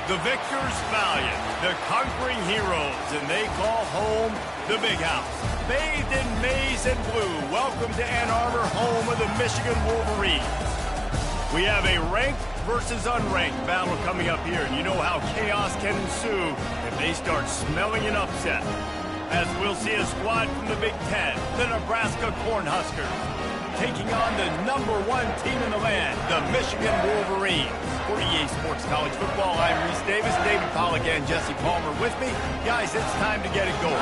The victors valiant, the conquering heroes, and they call home the Big House. Bathed in maize and blue, welcome to Ann Arbor, home of the Michigan Wolverines. We have a ranked versus unranked battle coming up here, and you know how chaos can ensue if they start smelling an upset. As we'll see a squad from the Big Ten, the Nebraska Cornhuskers, taking on the #1 team in the land, the Michigan Wolverines. For EA Sports College Football, I'm Reese Davis, David Pollack, and Jesse Palmer with me. Guys, it's time to get it going.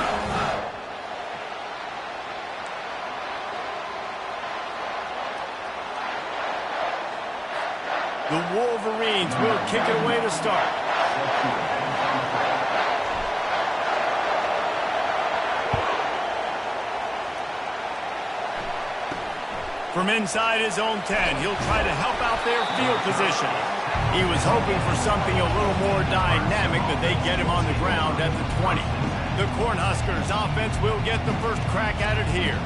The Wolverines will kick it away to start. From inside his own 10, he'll try to help out their field position. He was hoping for something a little more dynamic, but they get him on the ground at the 20. The Cornhuskers offense will get the first crack at it here.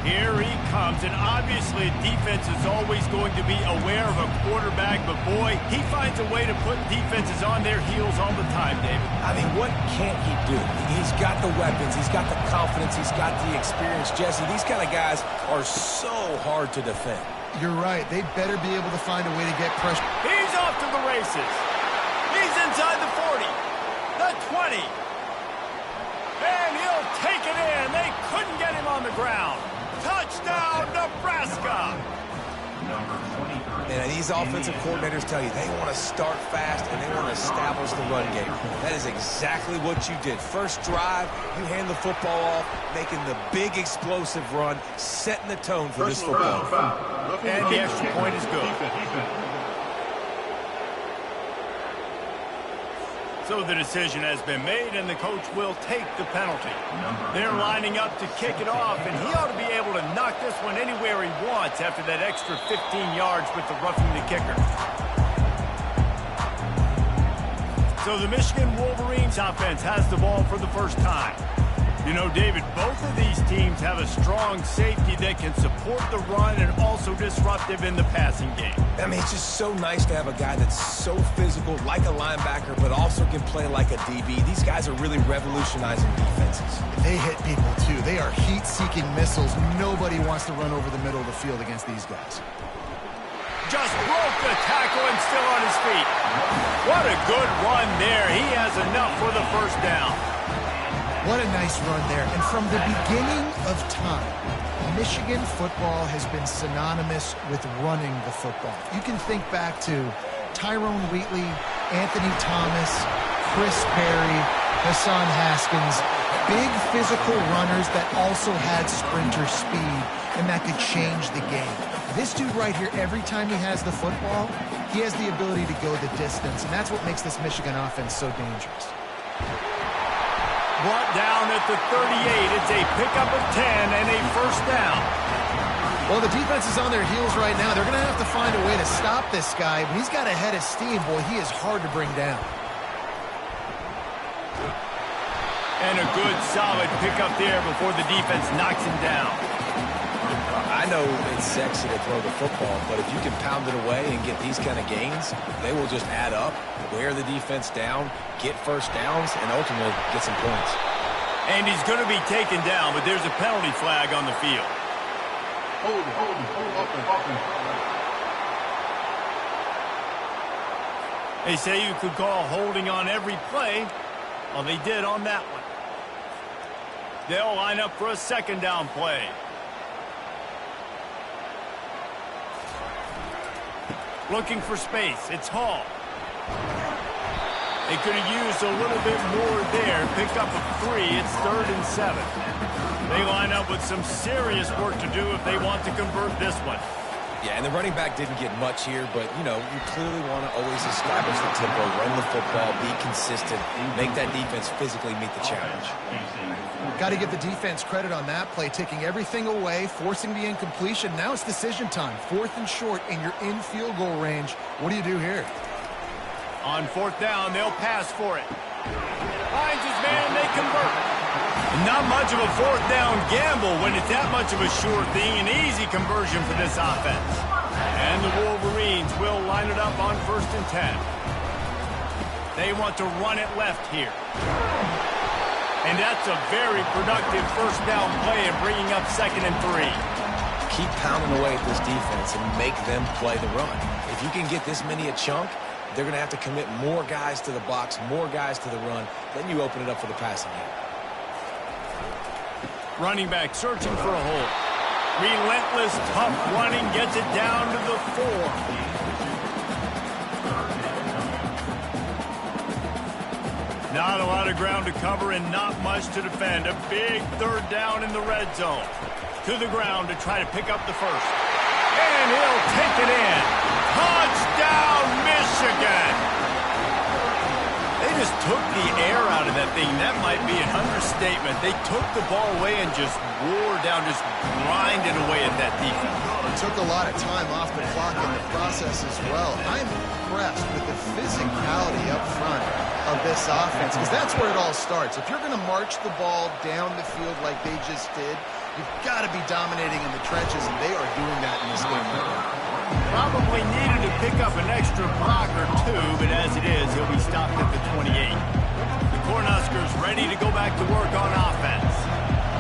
Here he comes, and obviously defense is always going to be aware of a quarterback, but boy, he finds a way to put defenses on their heels all the time, David. I mean, what can't he do? He's got the weapons, he's got the confidence, he's got the experience. Jesse, these kind of guys are so hard to defend. You're right. They better be able to find a way to get pressure. He's off to the races. He's inside the 40, the 20. And he'll take it in. They couldn't get him on the ground. Touchdown, Nebraska! And these offensive coordinators tell you they want to start fast and they want to establish the run game. That is exactly what you did. First drive, you hand the football off, making the big explosive run, setting the tone for this football. And the extra point is good. So the decision has been made, and the coach will take the penalty. They're lining up to kick it off, and he ought to be able to knock this one anywhere he wants after that extra 15 yards with the roughing the kicker. So the Michigan Wolverines offense has the ball for the first time. You know, David, both of these teams have a strong safety that can support the run and also disruptive in the passing game. I mean, it's just so nice to have a guy that's so physical, like a linebacker, but also can play like a DB. These guys are really revolutionizing defenses. They hit people, too. They are heat-seeking missiles. Nobody wants to run over the middle of the field against these guys. Just broke the tackle and still on his feet. What a good run there. He has enough for the first down. What a nice run there. And from the beginning of time, Michigan football has been synonymous with running the football. You can think back to Tyrone Wheatley, Anthony Thomas, Chris Perry, Hassan Haskins, big physical runners that also had sprinter speed and that could change the game. This dude right here, every time he has the football, he has the ability to go the distance, and that's what makes this Michigan offense so dangerous. Brought down at the 38. It's a pickup of 10 and a first down. Well, the defense is on their heels right now. They're going to have to find a way to stop this guy. When he's got a head of steam, boy, he is hard to bring down. And a good, solid pickup there before the defense knocks him down. I know it's sexy to throw the football, but if you can pound it away and get these kind of gains, they will just add up, wear the defense down, get first downs, and ultimately get some points. And he's going to be taken down, but there's a penalty flag on the field. Hold it. They say you could call holding on every play. Well, they did on that one. They'll line up for a second down play. Looking for space. It's Hall. They could have used a little bit more there. Picked up a 3. It's 3rd and 7. They line up with some serious work to do if they want to convert this one. Yeah, and the running back didn't get much here, but, you know, you clearly want to always establish the tempo, run the football, be consistent, make that defense physically meet the challenge. Got to give the defense credit on that play, taking everything away, forcing the incompletion. Now it's decision time. 4th and short, and you're in field goal range. What do you do here? On 4th down, they'll pass for it. Finds his man, and they convert. Not much of a 4th down gamble when it's that much of a sure thing. An easy conversion for this offense. And the Wolverines will line it up on 1st and 10. They want to run it left here. And that's a very productive first down play and bringing up 2nd and 3. Keep pounding away at this defense and make them play the run. If you can get this many a chunk, they're going to have to commit more guys to the box, more guys to the run. Then you open it up for the passing game. Running back searching for a hole. Relentless, tough running gets it down to the 4. Not a lot of ground to cover and not much to defend. A big 3rd down in the red zone. To the ground to try to pick up the first. And he'll take it in. Touchdown, Michigan! They just took the air out of that thing. That might be an understatement. They took the ball away and just wore down, just grinded away at that defense. It took a lot of time off the clock in the process as well. I'm impressed with the physicality up front of this offense, because that's where it all starts. If you're going to march the ball down the field like they just did, you've got to be dominating in the trenches, and they are doing that in this game right now. Probably needed to pick up an extra block or 2, but as it is, he'll be stopped at the 28. The Cornhuskers ready to go back to work on offense.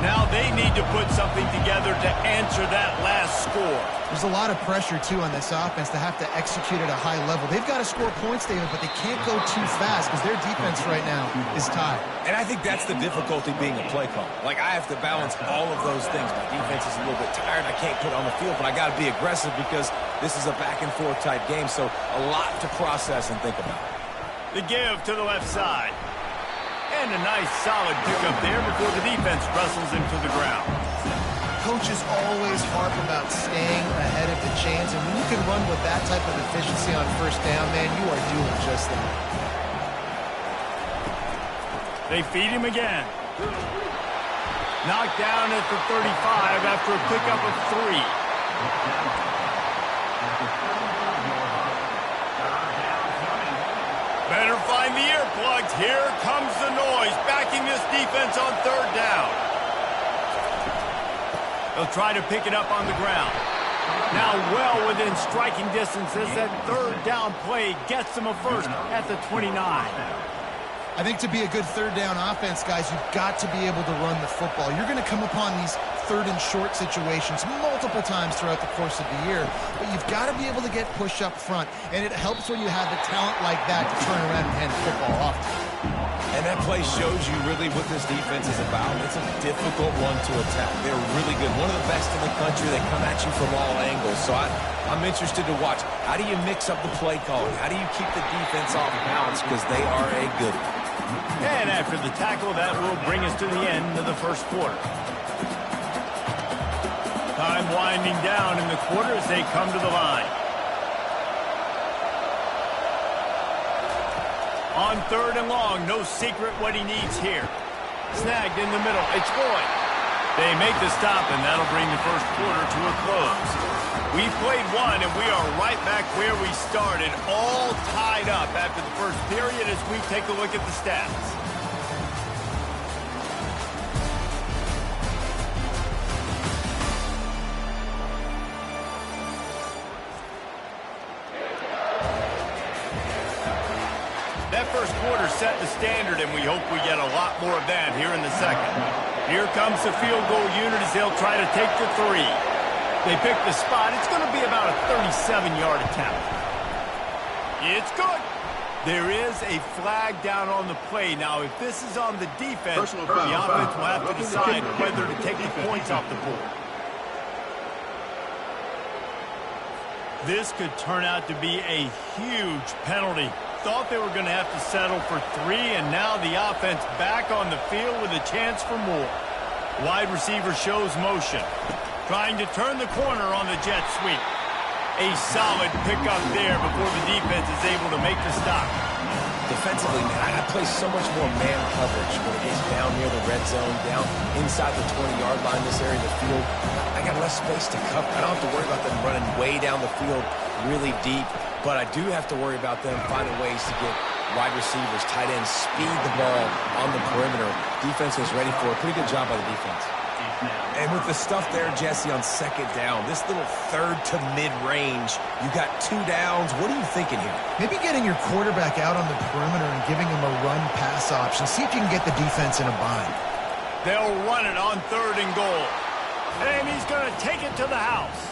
Now they need to put something together to answer that last score. There's a lot of pressure, too, on this offense to have to execute at a high level. They've got to score points, David, but they can't go too fast because their defense right now is tied. And I think that's the difficulty being a play call. Like, I have to balance all of those things. My defense is a little bit tired. I can't put on the field, but I got to be aggressive because this is a back-and-forth type game, so a lot to process and think about. The give to the left side. And a nice solid pickup there before the defense wrestles him to the ground. Coaches always harp about staying ahead of the chains, and when you can run with that type of efficiency on first down, man, you are doing just that. They feed him again. Knocked down at the 35 after a pickup of 3. Better find the earplugs. Here comes the noise, backing this defense on 3rd down. They'll try to pick it up on the ground. Now well within striking distance as that 3rd down play gets them a first at the 29. I think to be a good 3rd down offense, guys, you've got to be able to run the football. You're going to come upon these 3rd and short situations multiple times throughout the course of the year, but you've got to be able to get push up front, and it helps when you have a talent like that to turn around and hand the football off. And that play shows you really what this defense is about. It's a difficult one to attack. They're really good. One of the best in the country. They come at you from all angles. So I'm interested to watch. How do you mix up the play calling? How do you keep the defense off balance? Because they are a good one. And after the tackle, that will bring us to the end of the first quarter. Time winding down in the quarter as they come to the line. On 3rd and long, no secret what he needs here. Snagged in the middle, it's Boyd. They make the stop, and that'll bring the first quarter to a close. We played one, and we are right back where we started, all tied up after the first period as we take a look at the stats. That first quarter set the standard, and we hope we get a lot more of that here in the second. Here comes the field goal unit as they'll try to take the 3. They pick the spot. It's going to be about a 37-yard attempt. It's good. There is a flag down on the play. Now, if this is on the defense, the offense will have to decide whether to take the points off the board. This could turn out to be a huge penalty. Thought they were going to have to settle for 3, and now the offense back on the field with a chance for more. Wide receiver shows motion. Trying to turn the corner on the jet sweep. A solid pickup there before the defense is able to make the stop. Defensively, man, I play so much more man coverage when it gets down near the red zone, down inside the 20-yard line, this area of the field. I got less space to cover. I don't have to worry about them running way down the field really deep, but I do have to worry about them finding ways to get wide receivers, tight ends, speed the ball on the perimeter. Defense was ready for a pretty good job by the defense. And with the stuff there, Jesse, on second down, this little third to mid-range, you got 2 downs. What are you thinking here? Maybe getting your quarterback out on the perimeter and giving him a run-pass option. See if you can get the defense in a bind. They'll run it on 3rd and goal. And he's going to take it to the house.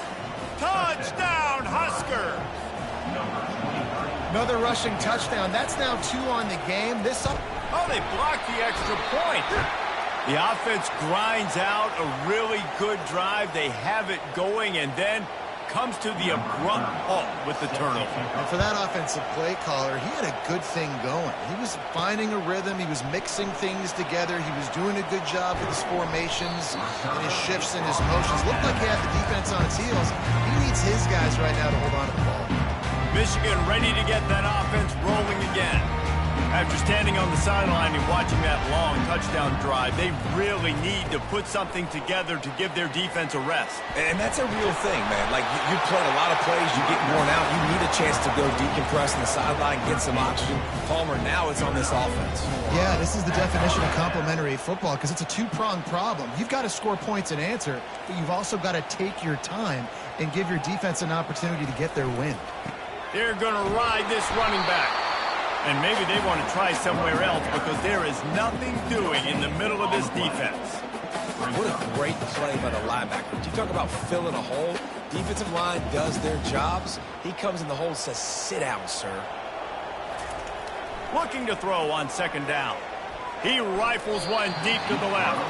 Touchdown, Husker! Another rushing touchdown. That's now 2 on the game. Oh, they blocked the extra point. The offense grinds out a really good drive. They have it going and then comes to the abrupt halt with the turnover. And for that offensive play caller, he had a good thing going. He was finding a rhythm. He was mixing things together. He was doing a good job with his formations and his shifts and his motions. Looked like he had the defense on its heels. He needs his guys right now to hold on to the ball. Michigan ready to get that offense rolling again. After standing on the sideline and watching that long touchdown drive, they really need to put something together to give their defense a rest. And that's a real thing, man. Like, you played a lot of plays, you get worn out, you need a chance to go decompress on the sideline, get some oxygen. Palmer, now it's on this offense. Yeah, this is the definition of complementary football because it's a 2-pronged problem. You've got to score points and answer, but you've also got to take your time and give your defense an opportunity to get their win. They're going to ride this running back. And maybe they want to try somewhere else because there is nothing doing in the middle of this defense. What a great play by the linebacker. You talk about filling a hole. Defensive line does their jobs. He comes in the hole and says, sit down, sir. Looking to throw on 2nd down. He rifles one deep to the left.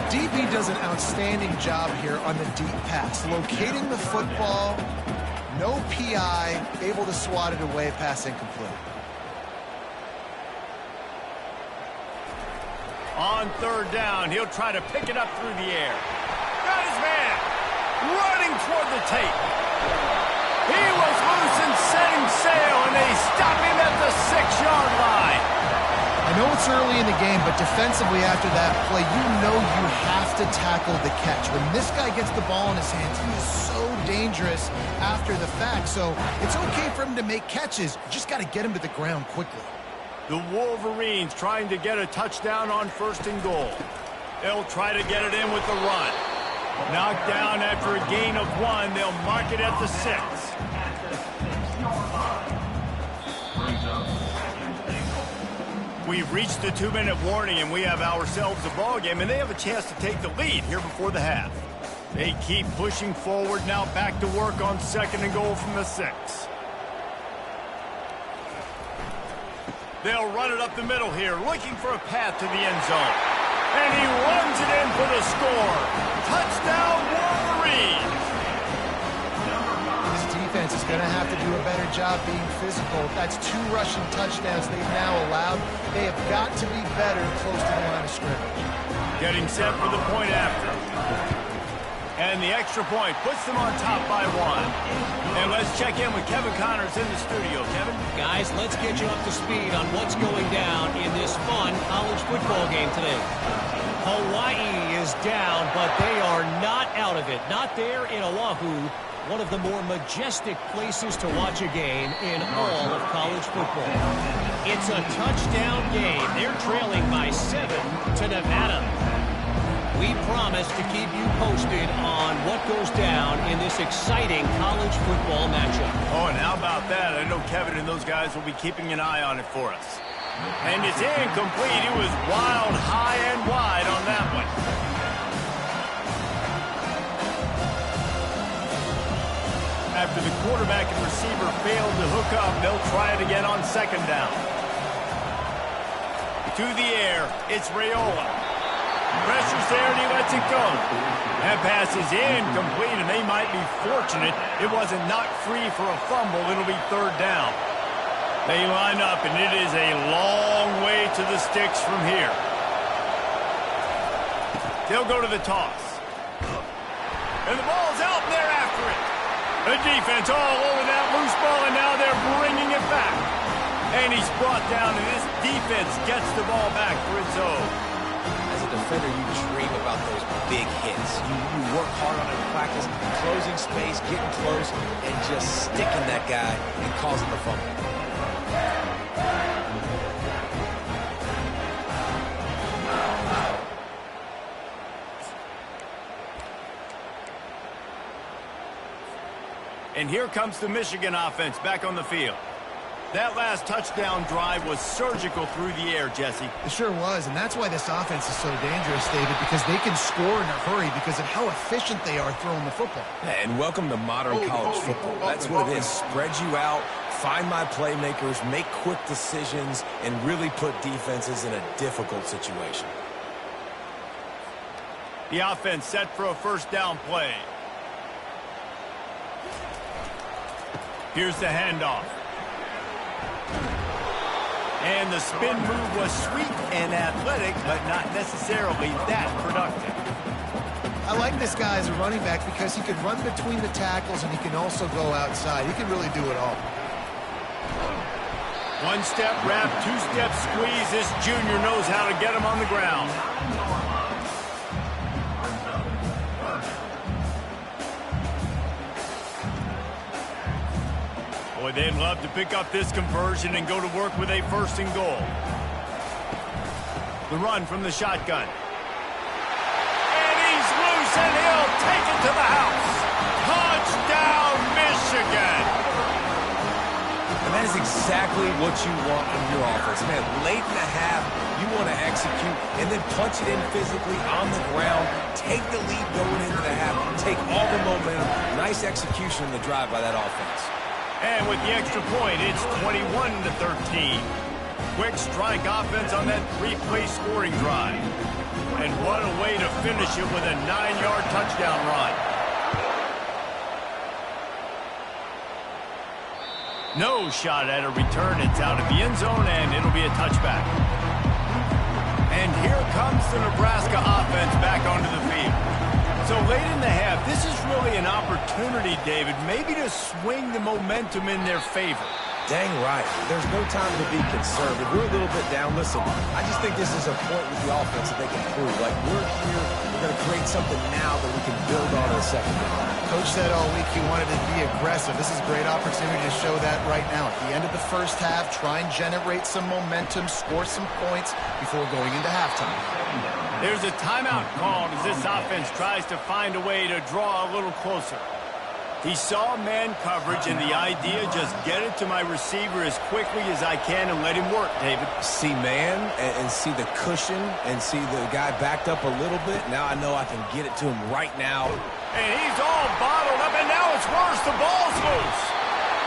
DB does an outstanding job here on the deep pass. Locating the football, no PI, able to swat it away, pass incomplete. On 3rd down, he'll try to pick it up through the air. Got his man running toward the tape. He was loose and setting sail, and they stop him at the 6-yard line. I know it's early in the game, but defensively after that play, you know you have to tackle the catch. When this guy gets the ball in his hands, he is so dangerous after the fact. So it's okay for him to make catches. You just got to get him to the ground quickly. The Wolverines trying to get a touchdown on 1st and goal. They'll try to get it in with the run. Knocked down after a gain of 1. They'll mark it at the 6. We've reached the 2-minute warning, and we have ourselves a ball game, and they have a chance to take the lead here before the half. They keep pushing forward, now back to work on 2nd and goal from the 6. They'll run it up the middle here, looking for a path to the end zone. And he runs it in for the score. Touchdown, Wolverines! This defense is going to have to do a better job being physical. That's 2 rushing touchdowns they've now allowed. They have got to be better close to the line of scrimmage. Getting set for the point after. And the extra point puts them on top by 1. And let's check in with Kevin Connors in the studio. Kevin? Guys, let's get you up to speed on what's going down in this fun college football game today. Hawaii is down, but they are not out of it. Not there in Oahu, one of the more majestic places to watch a game in all of college football. It's a touchdown game. They're trailing by 7 to Nevada. We promise to keep you posted on what goes down in this exciting college football matchup. Oh, and how about that? I know Kevin and those guys will be keeping an eye on it for us. And it's incomplete. It was wild, high and wide on that one. After the quarterback and receiver failed to hook up, they'll try it again on 2nd down. To the air, it's Raiola. Pressure's there, and he lets it go. That pass is incomplete, and they might be fortunate it wasn't knocked free for a fumble. It'll be 3rd down. They line up, and it is a long way to the sticks from here. They'll go to the toss. And the ball's out, and they're after it. The defense all over that loose ball, and now they're bringing it back. And he's brought down, and this defense gets the ball back for its own. As a defender, you dream about those big hits. You work hard on it in practice, closing space, getting close, and just sticking that guy and causing the fumble. And here comes the Michigan offense back on the field. That last touchdown drive was surgical through the air, Jesse. It sure was, and that's why this offense is so dangerous, David, because they can score in a hurry because of how efficient they are throwing the football. Yeah, and welcome to modern college football. That's what it is. Spread you out, find my playmakers, make quick decisions, and really put defenses in a difficult situation. The offense set for a first down play. Here's the handoff. And the spin move was sweet and athletic, but not necessarily that productive. I like this guy as a running back because he can run between the tackles and he can also go outside. He can really do it all. One-step wrap, two-step squeeze. This junior knows how to get him on the ground. Boy, they'd love to pick up this conversion and go to work with a first and goal. The run from the shotgun. And he's loose, and he'll take it to the house. Touchdown, Michigan! And that is exactly what you want from your offense. Man, late in the half, you want to execute and then punch it in physically on the ground, take the lead going into the half, take all the momentum. Nice execution in the drive by that offense. And with the extra point, it's 21-13. Quick strike offense on that three-play scoring drive. And what a way to finish it with a 9-yard touchdown run. No shot at a return. It's out of the end zone, and it'll be a touchback. And here comes the Nebraska offense back onto the field. So late in the half, this is really an opportunity, David, maybe to swing the momentum in their favor. Dang right. There's no time to be concerned. If we're a little bit down, listen, I just think this is a point with the offense that they can prove. Like, we're here, we're going to create something now that we can build on in the second half. Coach said all week he wanted to be aggressive. This is a great opportunity to show that right now. At the end of the first half, try and generate some momentum, score some points before going into halftime. There's a timeout called as this offense tries to find a way to draw a little closer. He saw man coverage, and the idea, just get it to my receiver as quickly as I can and let him work, David. See man and see the cushion and see the guy backed up a little bit. Now I know I can get it to him right now. And he's all bottled up, and now it's worse. The ball's loose.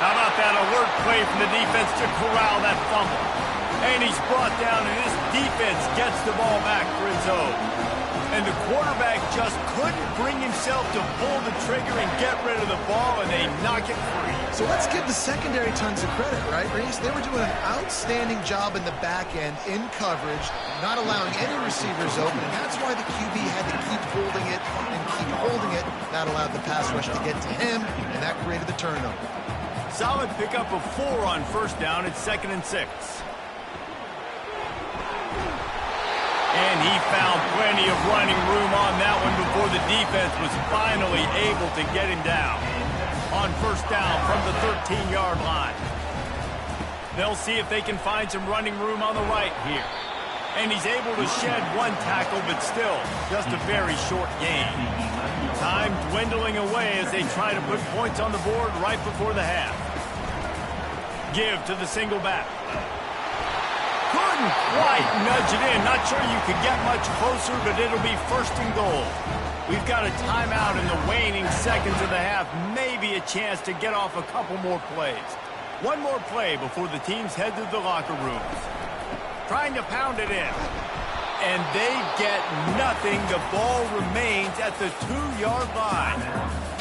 How about that alert play from the defense to corral that fumble? And he's brought down, and this defense gets the ball back for his own. And the quarterback just couldn't bring himself to pull the trigger and get rid of the ball, and they knock it free. So let's give the secondary tons of credit, right, Reese? They were doing an outstanding job in the back end, in coverage, not allowing any receivers open, and that's why the QB had to keep holding it and keep holding it. That allowed the pass rush to get to him, and that created the turnover. Solid pickup of 4 on first down. It's 2nd and 6. And he found plenty of running room on that one before the defense was finally able to get him down. On first down from the 13-yard line. They'll see if they can find some running room on the right here. And he's able to shed one tackle, but still just a very short gain. Time dwindling away as they try to put points on the board right before the half. Give to the single back. Couldn't quite nudge it in. Not sure you could get much closer, but it'll be 1st and goal. We've got a timeout in the waning seconds of the half. Maybe a chance to get off a couple more plays. One more play before the teams head to the locker rooms. Trying to pound it in. And they get nothing. The ball remains at the 2-yard line.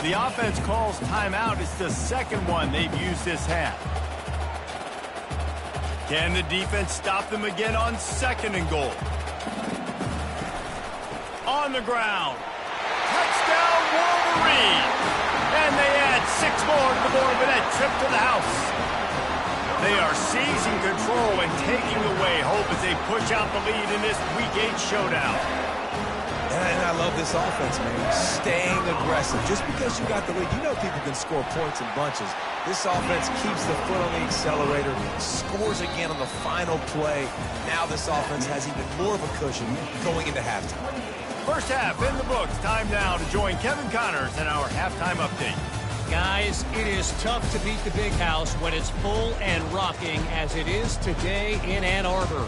The offense calls timeout. It's the second one they've used this half. Can the defense stop them again on 2nd and goal? On the ground. Touchdown, Wolverine! And they add 6 more to the board with that trip to the house. They are seizing control and taking away hope as they push out the lead in this Week 8 showdown. And I love this offense, man. Staying aggressive. Just because you got the lead, you know people can score points in bunches. This offense keeps the foot on the accelerator, scores again on the final play. Now this offense has even more of a cushion going into halftime. First half in the books. Time now to join Kevin Connors in our halftime update. Guys, it is tough to beat the Big House when it's full and rocking as it is today in Ann Arbor.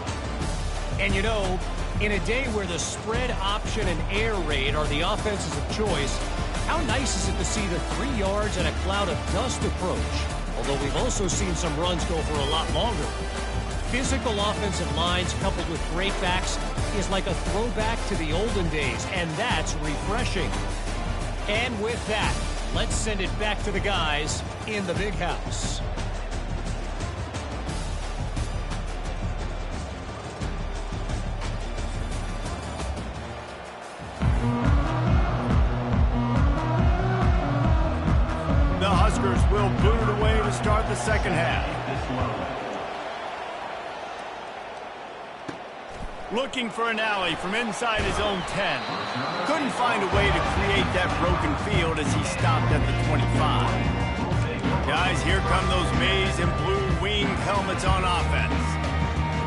And you know, in a day where the spread option and air raid are the offenses of choice, how nice is it to see the 3 yards and a cloud of dust approach? Although we've also seen some runs go for a lot longer. Physical offensive lines coupled with great backs is like a throwback to the olden days, and that's refreshing. And with that, let's send it back to the guys in the Big House. The Huskers will boot it away to start the second half. Looking for an alley from inside his own 10. Couldn't find a way to create that broken field as he stopped at the 25. Guys, here come those maize and blue wing helmets on offense.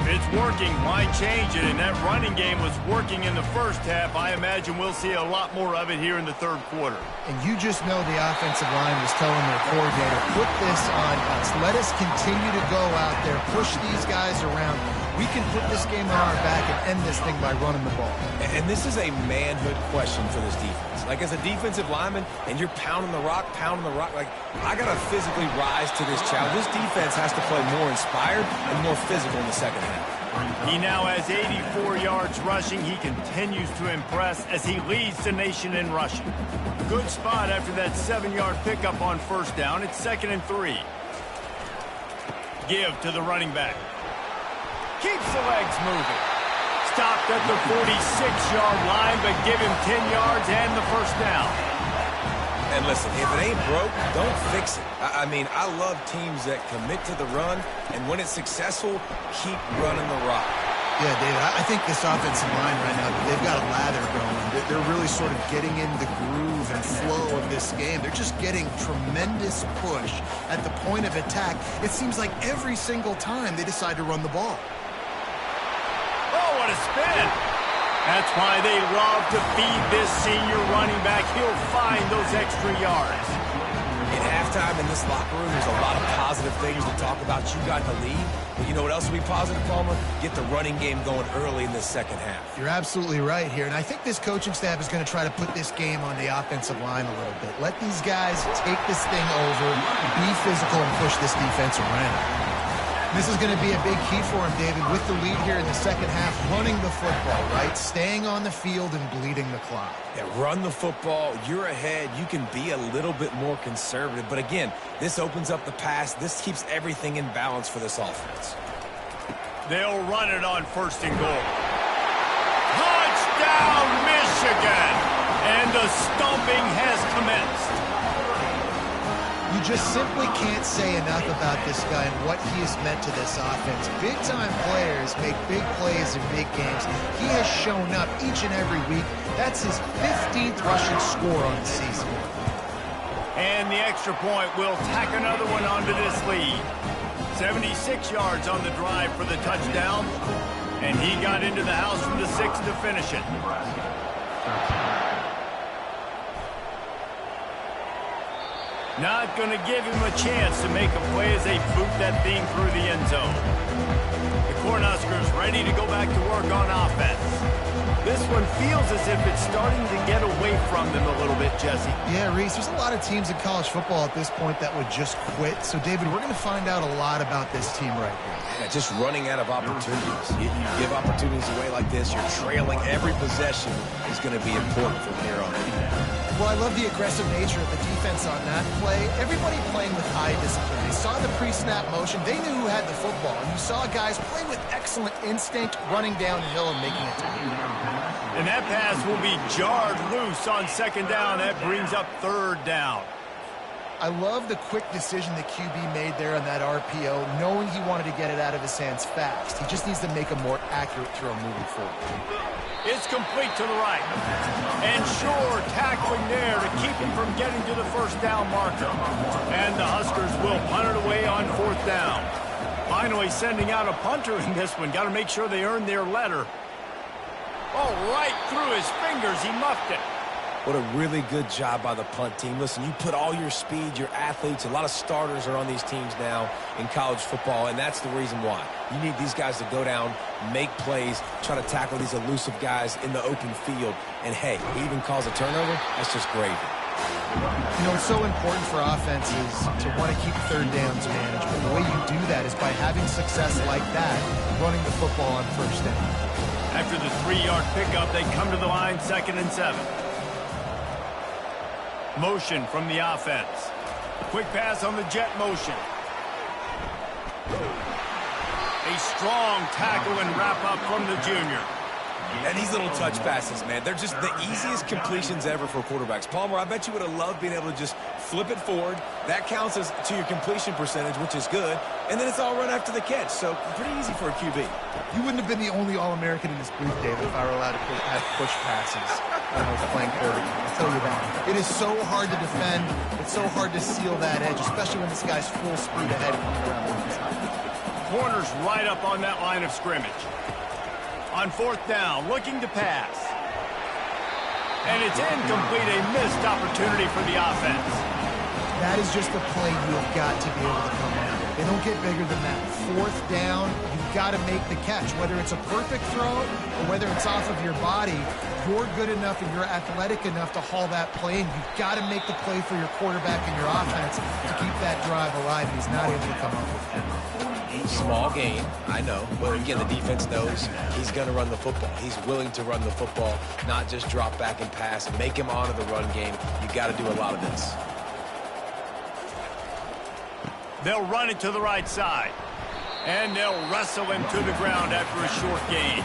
If it's working, why change it? And that running game was working in the first half. I imagine we'll see a lot more of it here in the third quarter. And you just know the offensive line was telling their coordinator, put this on us. Let us continue to go out there, push these guys around. We can put this game on our back and end this thing by running the ball. And this is a manhood question for this defense. Like, as a defensive lineman, and you're pounding the rock, like, I got to physically rise to this challenge. This defense has to play more inspired and more physical in the second half. He now has 84 yards rushing. He continues to impress as he leads the nation in rushing. Good spot after that 7-yard pickup on first down. It's 2nd and 3. Give to the running back. Keeps the legs moving. Stopped at the 46-yard line, but give him 10 yards and the first down. And listen, if it ain't broke, don't fix it. I mean, I love teams that commit to the run, and when it's successful, keep running the rock. Yeah, David, I think this offensive line right now, they've got a lather going. They're really sort of getting in the groove and flow of this game. They're just getting tremendous push at the point of attack. It seems like every single time they decide to run the ball. Oh, what a spin. That's why they love to feed this senior running back. He'll find those extra yards. In halftime in this locker room, there's a lot of positive things to talk about. You got the lead, but you know what else will be positive, Palmer? Get the running game going early in this second half. You're absolutely right here, and I think this coaching staff is going to try to put this game on the offensive line a little bit. Let these guys take this thing over, be physical, and push this defense around. This is going to be a big key for him, David, with the lead here in the second half, running the football, right? Staying on the field and bleeding the clock. Yeah, run the football. You're ahead. You can be a little bit more conservative. But again, this opens up the pass. This keeps everything in balance for this offense. They'll run it on 1st and goal. Touchdown, Michigan! And the stomping has commenced. You just simply can't say enough about this guy and what he has meant to this offense. Big-time players make big plays in big games. He has shown up each and every week. That's his 15th rushing score on the season. And the extra point will tack another one onto this lead. 76 yards on the drive for the touchdown. And he got into the house from the 6 to finish it. Not going to give him a chance to make a play as they boot that thing through the end zone. The Cornhuskers ready to go back to work on offense. This one feels as if it's starting to get away from them a little bit, Jesse. Yeah, Reese, there's a lot of teams in college football at this point that would just quit. So, David, we're going to find out a lot about this team right here. Yeah, just running out of opportunities. You give opportunities away like this, you're trailing. Every possession is going to be important from here on. Well, I love the aggressive nature of the defense on that play. Everybody playing with high discipline. They saw the pre-snap motion. They knew who had the football. And you saw guys play with excellent instinct, running downhill and making a tackle. And that pass will be jarred loose on 2nd down. That brings up 3rd down. I love the quick decision the QB made there on that RPO, knowing he wanted to get it out of his hands fast. He just needs to make a more accurate throw moving forward. It's complete to the right. And Shore tackling there to keep him from getting to the 1st down marker. And the Huskers will punt it away on 4th down. Finally sending out a punter in this one. Got to make sure they earn their letter. Oh, right through his fingers. He muffed it. What a really good job by the punt team. Listen, you put all your speed, your athletes, a lot of starters are on these teams now in college football, and that's the reason why. You need these guys to go down, make plays, try to tackle these elusive guys in the open field. And, hey, he even calls a turnover. That's just gravy. You know, it's so important for offenses to want to keep third downs manageable. The way you do that is by having success like that, running the football on first down. After the 3-yard pickup, they come to the line, 2nd and 7. Motion from the offense. Quick pass on the jet motion. A strong tackle and wrap-up from the junior. And these little touch passes, man, they're just the easiest completions ever for quarterbacks. Palmer, I bet you would have loved being able to just flip it forward. That counts as to your completion percentage, which is good. And then it's all run after the catch, so pretty easy for a QB. You wouldn't have been the only All-American in this booth, David, if I were allowed to push passes when I was playing quarterback. I'll tell you that. It is so hard to defend. It's so hard to seal that edge, especially when this guy's full speed ahead coming around the inside. Corners right up on that line of scrimmage. On 4th down, looking to pass. And it's incomplete, a missed opportunity for the offense. That is just a play you have got to be able to come up with. They don't get bigger than that. 4th down, you've got to make the catch. Whether it's a perfect throw or whether it's off of your body, you're good enough and you're athletic enough to haul that play, and you've got to make the play for your quarterback and your offense to keep that drive alive, and he's not able to come up with it. Small game, I know. But again, the defense knows he's going to run the football. He's willing to run the football, not just drop back and pass and make him honor the run game. You got to do a lot of this. They'll run it to the right side. And they'll wrestle him to the ground after a short gain.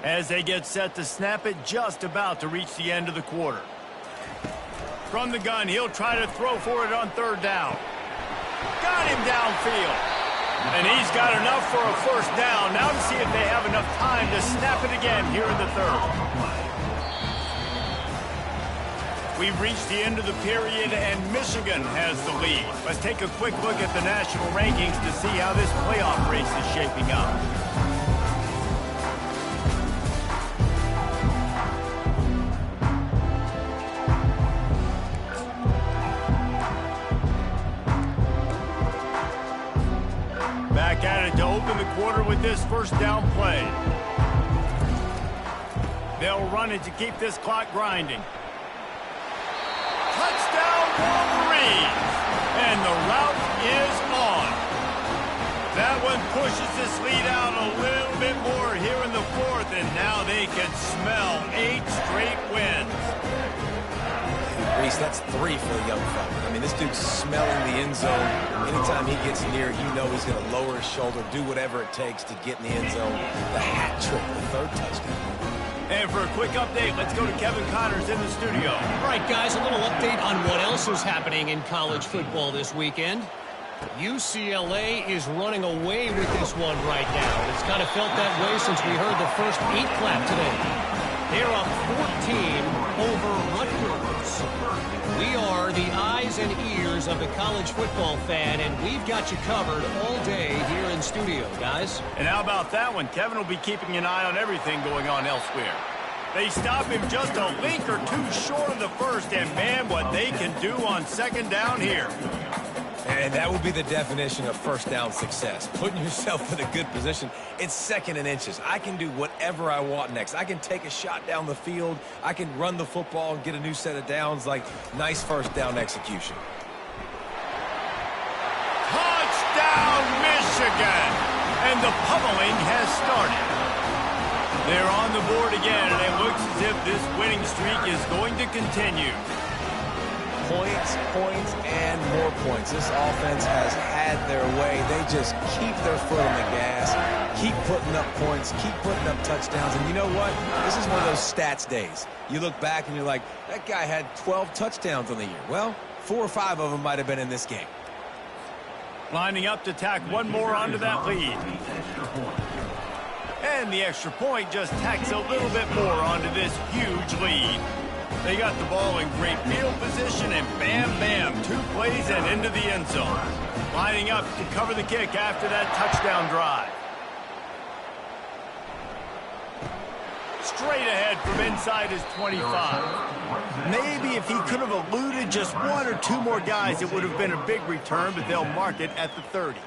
As they get set to snap it, just about to reach the end of the quarter. From the gun, he'll try to throw for it on 3rd down. Got him downfield. And he's got enough for a 1st down. Now to see if they have enough time to snap it again here in the 3rd. We've reached the end of the period, and Michigan has the lead. Let's take a quick look at the national rankings to see how this playoff race is shaping up. Back at it to open the quarter with this 1st down play. They'll run it to keep this clock grinding. Touchdown Wolverines! And the route is on. That one pushes this lead out a little bit more here in the 4th, and now they can smell 8 straight wins. Reese, that's 3 for the young fella. I mean, this dude's smelling the end zone. Anytime he gets near it, you know he's going to lower his shoulder, do whatever it takes to get in the end zone. The hat trick, the 3rd touchdown. And for a quick update, let's go to Kevin Connors in the studio. All right, guys, a little update on what else is happening in college football this weekend. UCLA is running away with this one right now. It's kind of felt that way since we heard the first 8 clap today. They're up 14 over Rutgers. We are the eyes and ears of the college football fan, and we've got you covered all day here in studio, guys. And how about that one? Kevin will be keeping an eye on everything going on elsewhere. They stop him just a link or 2 short of the 1st, and man, what they can do on 2nd down here. And that would be the definition of 1st down success. Putting yourself in a good position. It's 2nd and inches. I can do whatever I want next. I can take a shot down the field. I can run the football and get a new set of downs. Like, nice 1st down execution. Touchdown, Michigan! And the pummeling has started. They're on the board again, and it looks as if this winning streak is going to continue. Points, points, and more points. This offense has had their way. They just keep their foot on the gas, keep putting up points, keep putting up touchdowns. And you know what? This is one of those stats days. You look back and you're like, that guy had 12 touchdowns on the year. Well, 4 or 5 of them might have been in this game. Lining up to tack one more onto that lead. And the extra point just tacks a little bit more onto this huge lead. They got the ball in great field position, and bam, bam, 2 plays and into the end zone. Lining up to cover the kick after that touchdown drive. Straight ahead from inside his 25. Maybe if he could have eluded just 1 or 2 more guys, it would have been a big return, but they'll mark it at the 30.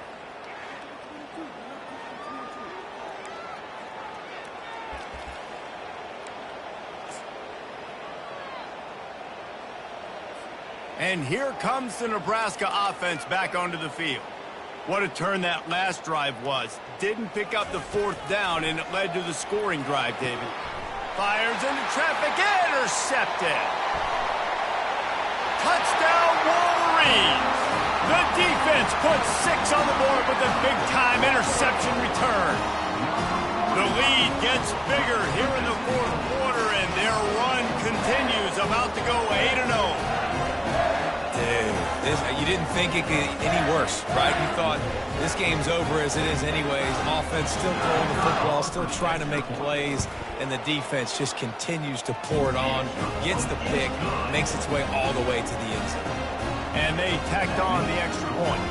And here comes the Nebraska offense back onto the field. What a turn that last drive was. Didn't pick up the 4th down, and it led to the scoring drive, David. Fires into traffic, intercepted. Touchdown, Wolverines! The defense puts 6 on the board with a big-time interception return. The lead gets bigger here in the 4th quarter, and their run continues, about to go 8-0. You didn't think it could get any worse, right? You thought this game's over as it is anyways. Offense still throwing the football, still trying to make plays, and the defense just continues to pour it on, gets the pick, makes its way all the way to the end zone. And they tacked on the extra point.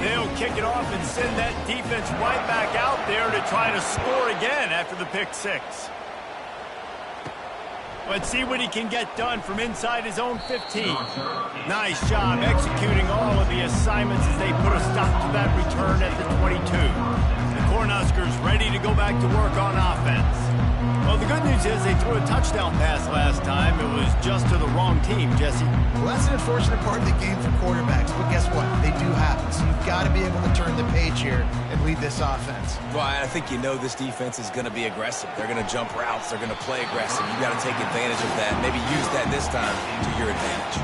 They'll kick it off and send that defense right back out there to try to score again after the pick 6. Let's see what he can get done from inside his own 15. Nice job executing all of the assignments as they put a stop to that return at the 22. The Cornhuskers ready to go back to work on offense. Well, the good news is they threw a touchdown pass last time. It was just to the wrong team, Jesse. Well, that's an unfortunate part of the game for quarterbacks, but guess what? They do happen. So you've got to be able to turn the page here and lead this offense. Well, I think you know this defense is going to be aggressive. They're going to jump routes. They're going to play aggressive. You've got to take advantage of that. Maybe use that this time to your advantage.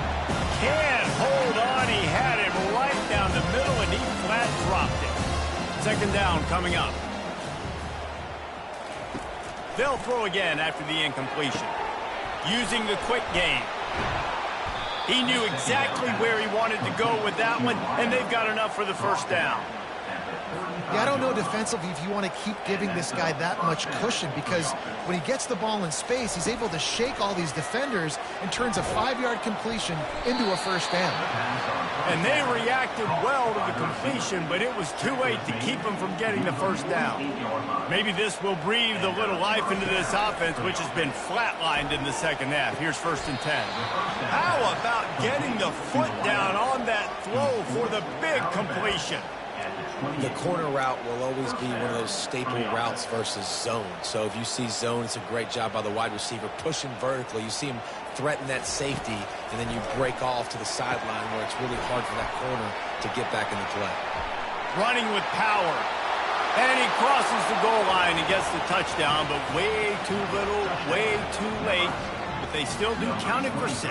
Can't hold on. He had him right down the middle, and he flat dropped it. 2nd down coming up. They'll throw again after the incompletion. Using the quick game. He knew exactly where he wanted to go with that one, and they've got enough for the 1st down. Yeah, I don't know defensively if you want to keep giving this guy that much cushion, because when he gets the ball in space, he's able to shake all these defenders and turns a 5-yard completion into a 1st down. And they reacted well to the completion, but it was too late to keep them from getting the 1st down. Maybe this will breathe a little life into this offense, which has been flatlined in the 2nd half. Here's 1st and 10. How about getting the foot down on that throw for the big completion? The corner route will always be one of those staple routes versus zone. So if you see zone, it's a great job by the wide receiver pushing vertically. You see him threaten that safety, and then you break off to the sideline where it's really hard for that corner to get back into play. Running with power. And he crosses the goal line and gets the touchdown, but way too little, way too late. But they still do count it for 6.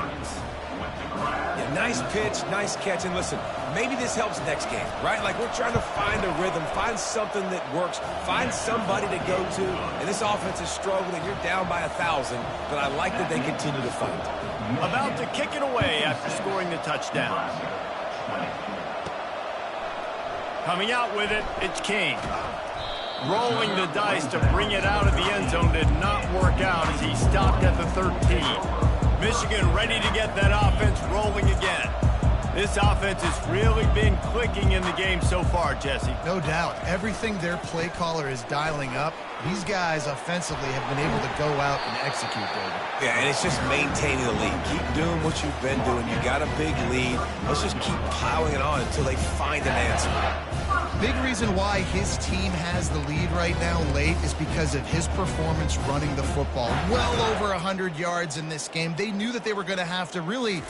Yeah, nice pitch, nice catch, and listen, maybe this helps next game, right? Like, we're trying to find a rhythm, find something that works, find somebody to go to, and this offense is struggling. You're down by 1,000, but I like that they continue to fight. About to kick it away after scoring the touchdown. Coming out with it, it's King. Rolling the dice to bring it out of the end zone did not work out as he stopped at the 13. Michigan ready to get that offense rolling again. This offense has really been clicking in the game so far, Jesse. No doubt. Everything their play caller is dialing up, these guys offensively have been able to go out and execute, David. Yeah, and it's just maintaining the lead. Keep doing what you've been doing. You got a big lead. Let's just keep piling it on until they find an answer. Big reason why his team has the lead right now late is because of his performance running the football. Well over 100 yards in this game. They knew that they were going to have to really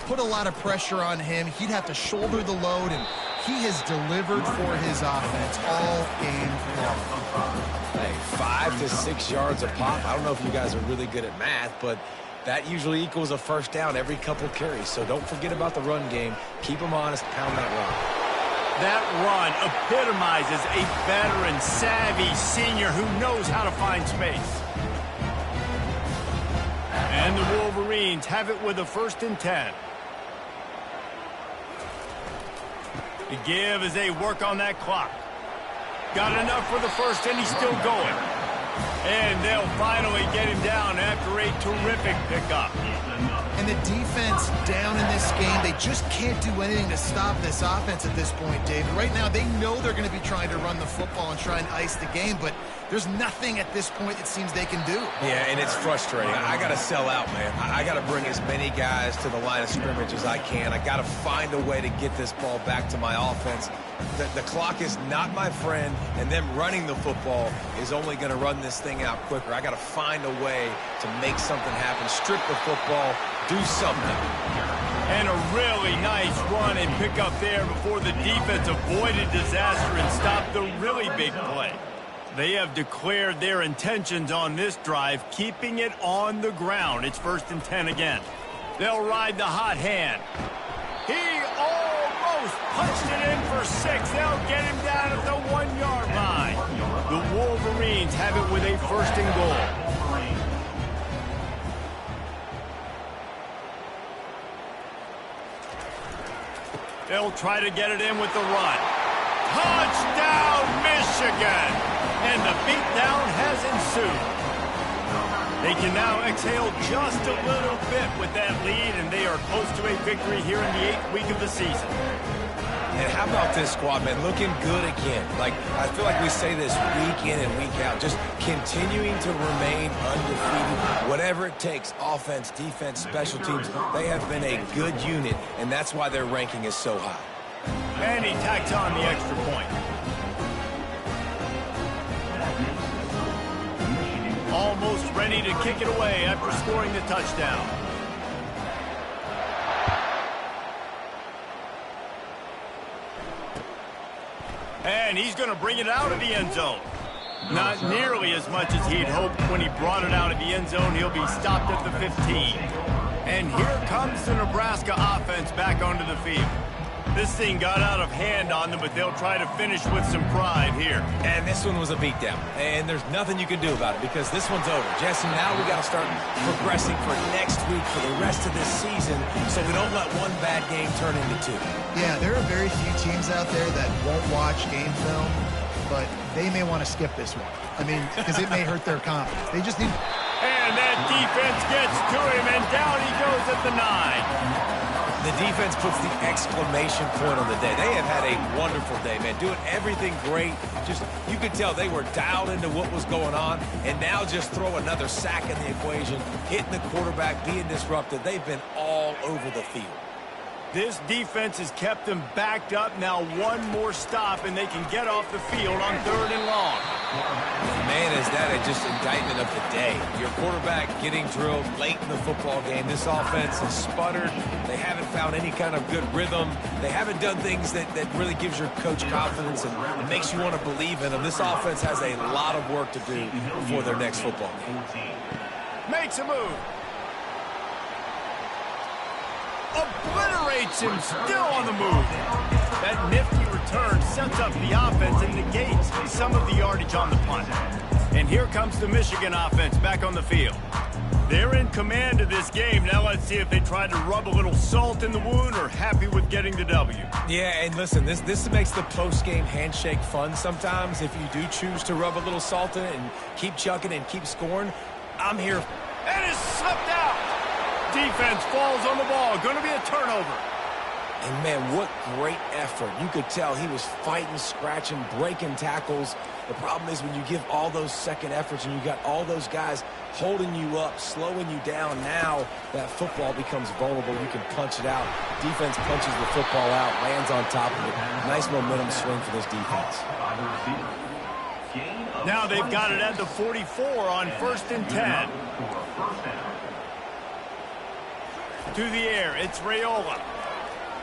put a lot of pressure on him. He'd have to shoulder the load, and he has delivered for his offense all game long. Hey, 5 to 6 yards a pop. I don't know if you guys are really good at math, but that usually equals a 1st down every couple carries. So don't forget about the run game. Keep them honest, pound that run. That run epitomizes a veteran, savvy senior who knows how to find space. And the Wolverines have it with a 1st and 10. The give as they work on that clock. Got enough for the 1st, and he's still going. And they'll finally get him down after a terrific pickup. And the defense down in this game, they just can't do anything to stop this offense at this point, Dave. Right now, they know they're going to be trying to run the football and try and ice the game, but there's nothing at this point it seems they can do. Yeah, and it's frustrating. I got to sell out, man. I got to bring as many guys to the line of scrimmage as I can. I got to find a way to get this ball back to my offense. The clock is not my friend, and them running the football is only going to run this thing out quicker. I got to find a way to make something happen, strip the football, do something. And a really nice run and pick up there before the defense avoided disaster and stopped the really big play. They have declared their intentions on this drive, keeping it on the ground. It's 1st and 10 again. They'll ride the hot hand. He almost punched it in for 6. They'll get him down at the 1-yard line. The Wolverines have it with a 1st and goal. They'll try to get it in with the run. Touchdown, Michigan! And the beatdown has ensued. They can now exhale just a little bit with that lead, and they are close to a victory here in the 8th week of the season. And how about this squad, man? Looking good again. Like, I feel like we say this week in and week out. Just continuing to remain undefeated. Whatever it takes, offense, defense, special teams, they have been a good unit, and that's why their ranking is so high. And he tacks on the extra point. Almost ready to kick it away after scoring the touchdown. And he's going to bring it out of the end zone. Not nearly as much as he'd hoped when he brought it out of the end zone. He'll be stopped at the 15. And here comes the Nebraska offense back onto the field. This thing got out of hand on them, but they'll try to finish with some pride here. And this one was a beatdown. And there's nothing you can do about it because this one's over. Jesse, now we got to start progressing for next week for the rest of this season so we don't let one bad game turn into 2. Yeah, there are very few teams out there that won't watch game film, but they may want to skip this one. I mean, because it may hurt their confidence. They just need... And that defense gets to him, and down he goes at the 9. The defense puts the exclamation point on the day. They have had a wonderful day, man. Doing everything great. Just, you could tell they were dialed into what was going on. And now just throw another sack in the equation. Hitting the quarterback, being disrupted. They've been all over the field. This defense has kept them backed up. Now one more stop, and they can get off the field on 3rd and long. Man, is that just indictment of the day. Your quarterback getting drilled late in the football game. This offense has sputtered. They haven't found any kind of good rhythm. They haven't done things that really gives your coach confidence and makes you want to believe in them. This offense has a lot of work to do before their next football game. Makes a move. Obliterates him, still on the move. That nifty return sets up the offense and negates some of the yardage on the punt. And here comes the Michigan offense back on the field. They're in command of this game. Now let's see if they try to rub a little salt in the wound or happy with getting the W. Yeah, and listen, this makes the post-game handshake fun sometimes. If you do choose to rub a little salt in it and keep chucking and keep scoring, I'm here. And it's slipped out. Defense falls on the ball. Going to be a turnover. And, man, what great effort. You could tell he was fighting, scratching, breaking tackles. The problem is when you give all those second efforts and you got all those guys holding you up, slowing you down, now that football becomes vulnerable. You can punch it out. Defense punches the football out, lands on top of it. Nice momentum swing for this defense. Now they've got it at the 44 on 1st and 10. To the air, it's Raiola.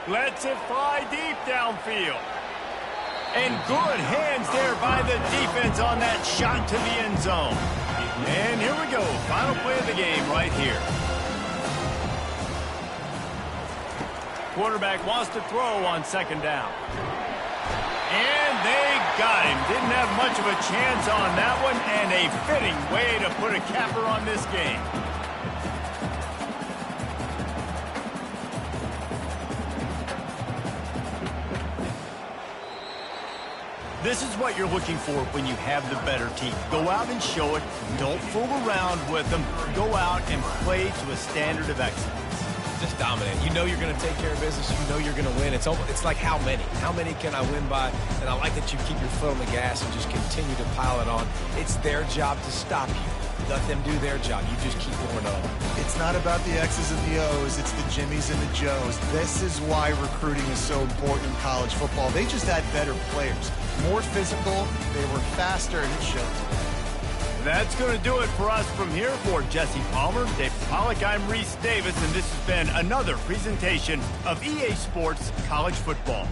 Lets it fly deep downfield. And good hands there by the defense on that shot to the end zone. And here we go, final play of the game right here. Quarterback wants to throw on 2nd down. And they got him. Didn't have much of a chance on that one, and a fitting way to put a capper on this game. This is what you're looking for when you have the better team. Go out and show it. Don't fool around with them. Go out and play to a standard of excellence. Just dominant. You know you're going to take care of business. You know you're going to win. It's like how many? How many can I win by? And I like that you keep your foot on the gas and just continue to pile it on. It's their job to stop you. Let them do their job. You just keep going on. It's not about the X's and the O's. It's the Jimmies and the Joes. This is why recruiting is so important in college football. They just had better players. More physical. They were faster, and it shows. That's going to do it for us from here. For Jesse Palmer, Dave Pollack, I'm Reese Davis, and this has been another presentation of EA Sports College Football.